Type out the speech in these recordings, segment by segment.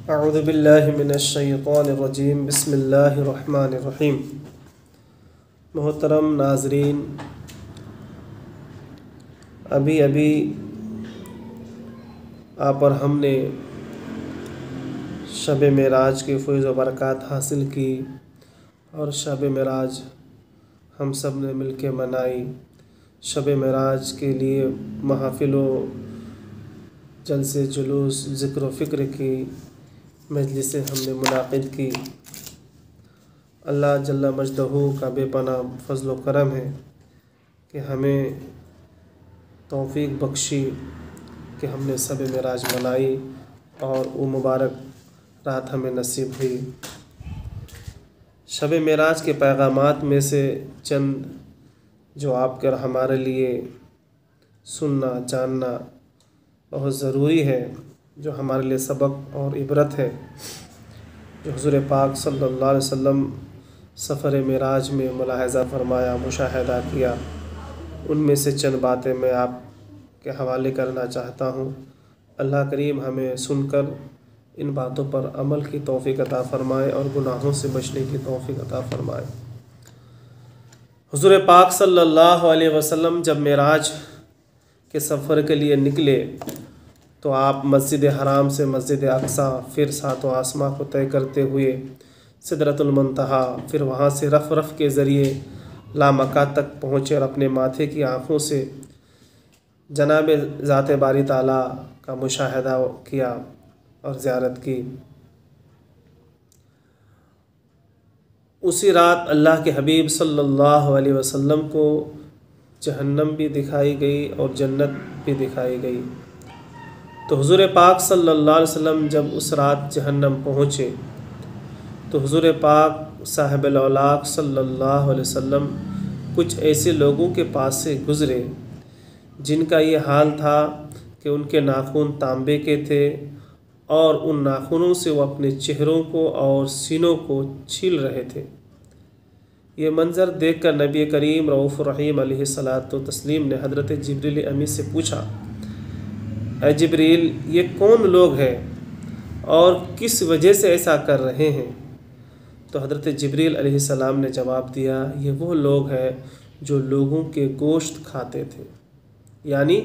अऊज़ु बिल्लाहि मिनश्शैतानिर्रजीम बिस्मिल्लाहिर्रहमानिर्रहीम। मोहतरम नाज़रीन, अभी अभी आप और हमने शब मेराज की फ़ैज़ व बरक़ात हासिल की और शब मेराज हम सब ने मिल के मनाई। शब मेराज के लिए महफ़िल जलसे जुलूस ज़िक्र व फ़िक्र की मजलिसें हमने मुनाक़िद की। अल्लाह जल्ला मजदहू का बेपनाह फ़ज़्ल व करम है कि हमें तौफ़ीक़ बख्शी कि हमने शब मेराज मनाई और वो मुबारक रात हमें नसीब हुई। शब मेराज के पैगामात में से चंद जो आपके और हमारे लिए सुनना जानना बहुत ज़रूरी है, जो हमारे लिए सबक और इबरत है, जो हुज़ूर पाक सल्लल्लाहु अलैहि वसल्लम सफ़र मेराज में मुलाहज़ा फ़रमाया, मुशाहिदा किया, उनमें से चंद बातें मैं आपके हवाले करना चाहता हूँ। अल्लाह करीम हमें सुनकर इन बातों पर अमल की तौफ़ीक़ अता फ़रमाए और गुनाहों से बचने की तौफ़ीक़ अता फ़रमाए। हुज़ूर पाक सल्लल्लाहु अलैहि वसल्लम जब मेराज के सफ़र के लिए निकले तो आप मस्जिद हराम से मस्जिद अक़सा, फिर सातों आसमां को तय करते हुए सिदरतुल मुंतहा, फिर वहाँ से रफ़ रफ़ के ज़रिए लामका तक पहुँचे और अपने माथे की आँखों से जनाब ज़ात बारी ताला का मुशाहिदा किया और ज़ियारत की। उसी रात अल्लाह के हबीब सल्लल्लाहु अलैहि वसल्लम को जहन्नम भी दिखाई गई और जन्नत भी दिखाई गई। तो हुज़ूर पाक सल्लल्लाहु अलैहि वसल्लम जब उस रात जहन्नम पहुँचे तो हुज़ूर पाक साहिबुल औलाक सल्लल्लाहु अलैहि वसल्लम कुछ ऐसे लोगों के पास से गुज़रे जिनका ये हाल था कि उनके नाखून तांबे के थे और उन नाखूनों से वो अपने चेहरों को और सीनों को छील रहे थे। ये मंज़र देखकर नबी करीम रऊफ़ रहीम अलैहिस्सलातु तस्लीम ने हज़रत जिब्रील अमी से पूछा, ऐ जिब्रील, ये कौन लोग हैं और किस वजह से ऐसा कर रहे हैं? तो हज़रत जिब्रील अलैहिस्सलाम ने जवाब दिया, ये वो लोग हैं जो लोगों के गोश्त खाते थे, यानी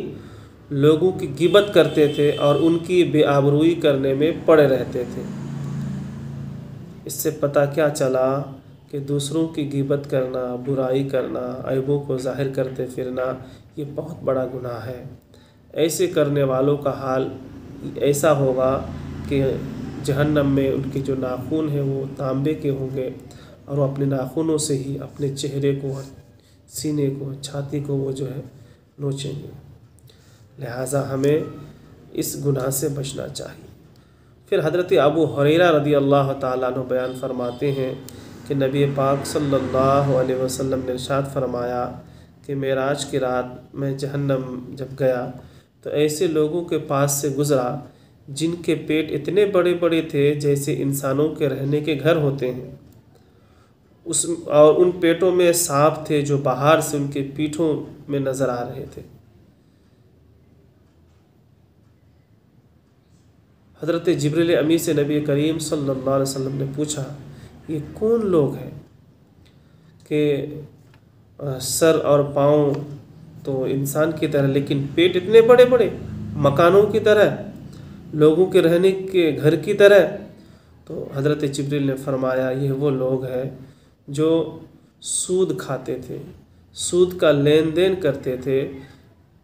लोगों की गिबत करते थे और उनकी बेआबरूई करने में पड़े रहते थे। इससे पता क्या चला कि दूसरों की गिबत करना, बुराई करना, ऐबों को ज़ाहिर करते फिरना ये बहुत बड़ा गुनाह है। ऐसे करने वालों का हाल ऐसा होगा कि जहन्नम में उनके जो नाखून हैं वो तांबे के होंगे और वो अपने नाखूनों से ही अपने चेहरे को, सीने को, छाती को वो जो है नोचेंगे। लिहाजा हमें इस गुनाह से बचना चाहिए। फिर हज़रत अबू हुरैरा रज़ी अल्लाह ताला अन्हु बयान फरमाते हैं कि नबी पाक सल्लल्लाहु अलैहि वसल्लम ने इरशाद फरमाया कि मेराज की रात मैं जहन्नम जब गया तो ऐसे लोगों के पास से गुज़रा जिनके पेट इतने बड़े बड़े थे जैसे इंसानों के रहने के घर होते हैं, और उन पेटों में सांप थे जो बाहर से उनके पीठों में नज़र आ रहे थे। हज़रत जिब्रील अमी से नबी करीम सल्लल्लाहु अलैहि वसल्लम ने पूछा, ये कौन लोग हैं कि सर और पाँव तो इंसान की तरह लेकिन पेट इतने बड़े बड़े, मकानों की तरह, लोगों के रहने के घर की तरह? तो हज़रत जिब्रील ने फरमाया, ये वो लोग हैं जो सूद खाते थे, सूद का लेन देन करते थे,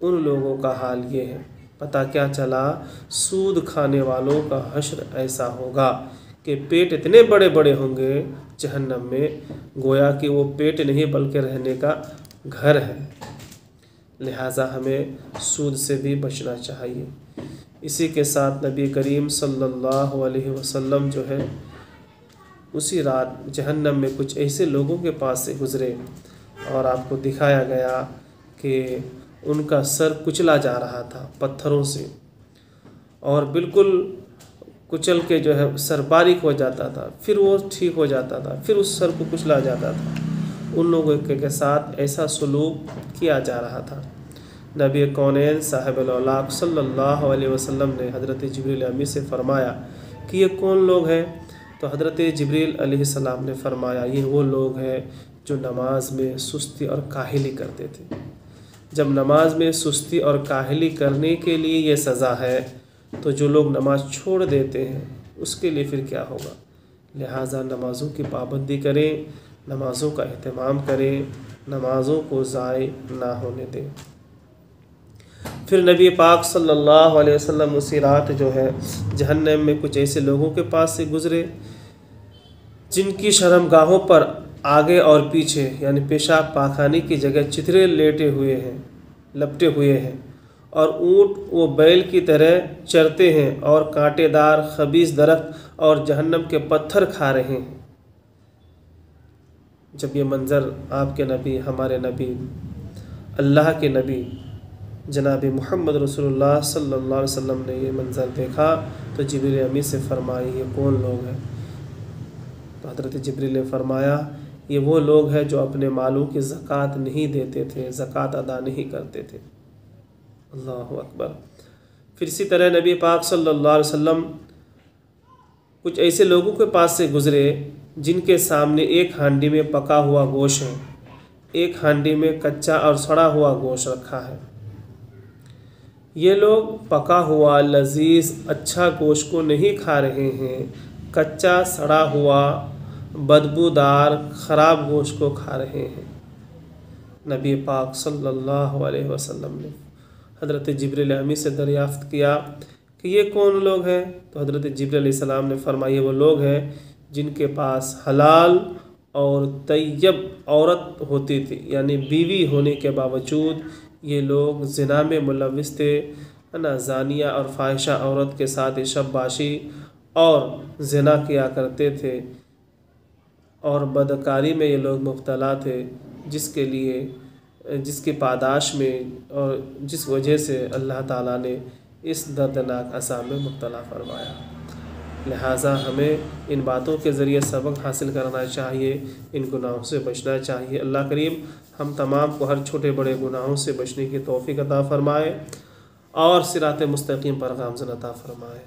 उन लोगों का हाल ये है। पता क्या चला, सूद खाने वालों का हश्र ऐसा होगा कि पेट इतने बड़े बड़े होंगे जहन्नम में, गोया कि वो पेट नहीं बल्कि रहने का घर है। लिहाजा हमें सूद से भी बचना चाहिए। इसी के साथ नबी करीम सल्लल्लाहु अलैहि वसल्लम जो है उसी रात जहन्नम में कुछ ऐसे लोगों के पास से गुज़रे और आपको दिखाया गया कि उनका सर कुचला जा रहा था पत्थरों से, और बिल्कुल कुचल के जो है सर बारीक हो जाता था, फिर वो ठीक हो जाता था, फिर उस सर को कुचला जाता था। उन लोगों के साथ ऐसा सलूक किया जा रहा था। नबी कौनैन साहिबुल औलाक सल्लल्लाहु अलैहि वसल्लम ने हज़रत जिब्रील अमी से फ़रमाया कि ये कौन लोग हैं? तो हज़रत जिब्रील अलैहिस्सलाम ने फरमाया, ये वो लोग हैं जो नमाज में सुस्ती और काहिली करते थे। जब नमाज में सुस्ती और काहिली करने के लिए ये सज़ा है, तो जो लोग नमाज छोड़ देते हैं उसके लिए फिर क्या होगा? लिहाजा नमाज़ों की पाबंदी करें, नमाज़ों का एहतमाम करें, नमाज़ों को ज़ाय ना होने दें। फिर नबी पाक सल्लल्लाहु अलैहि वसल्लम उसी रात जो है जहन्नम में कुछ ऐसे लोगों के पास से गुज़रे जिनकी शर्मगाहों पर आगे और पीछे यानी पेशाब पाखाने की जगह चिथरे लेटे हुए हैं, लपटे हुए हैं, और ऊँट वो बैल की तरह चरते हैं और कांटेदार खबीस दरख्त और जहन्नम के पत्थर खा रहे हैं। जब ये मंज़र आपके नबी, हमारे नबी, अल्लाह के नबी जनाब मुहम्मद रसूलुल्लाह सल्लल्लाहु अलैहि वसल्लम ने ये मंज़र देखा तो जिब्रील अमीन से फरमाया, ये कौन लोग हैं? तो हज़रत जिब्रील ने फरमाया, ये वो लोग हैं जो अपने मालों की ज़कात नहीं देते थे, ज़कात अदा नहीं करते थे। अल्लाहु अकबर। फिर इसी तरह नबी पाक सल्लल्लाहु अलैहि वसल्लम कुछ ऐसे लोगों के पास से गुज़रे जिनके सामने एक हांडी में पका हुआ गोश्त है, एक हांडी में कच्चा और सड़ा हुआ गोश्त रखा है। ये लोग पका हुआ लजीज अच्छा गोश्त को नहीं खा रहे हैं, कच्चा सड़ा हुआ बदबूदार ख़राब गोश्त को खा रहे हैं। नबी पाक सल्लल्लाहु अलैहि वसल्लम ने हज़रत जिब्रील अमीन से दरियाफ़्त किया कि ये कौन लोग हैं? तो हज़रत जिब्रील अलैहिस्सलाम ने फरमाया, वो लोग हैं जिनके पास हलाल और तैयब औरत होती थी, यानी बीवी होने के बावजूद ये लोग ज़िना में मुलव्विस थे, है ना, ज़ानिया और फ़ाहिशा औरत के साथ शबबाशी और ज़िना किया करते थे और बदकारी में ये लोग मुब्तला थे, जिसके लिए जिसकी पादाश में और जिस वजह से अल्लाह ताला ने इस दर्दनाक अज़ाब में मुब्तला फरमाया। लिहाजा हमें इन बातों के ज़रिए सबक हासिल करना चाहिए, इन गुनाहों से बचना चाहिए। अल्लाह करीम हम तमाम को हर छोटे बड़े गुनाहों से बचने की तौफ़ीक़ अता फ़रमाए और सिरात मुस्तकीम पर गामज़न अता फ़रमाए।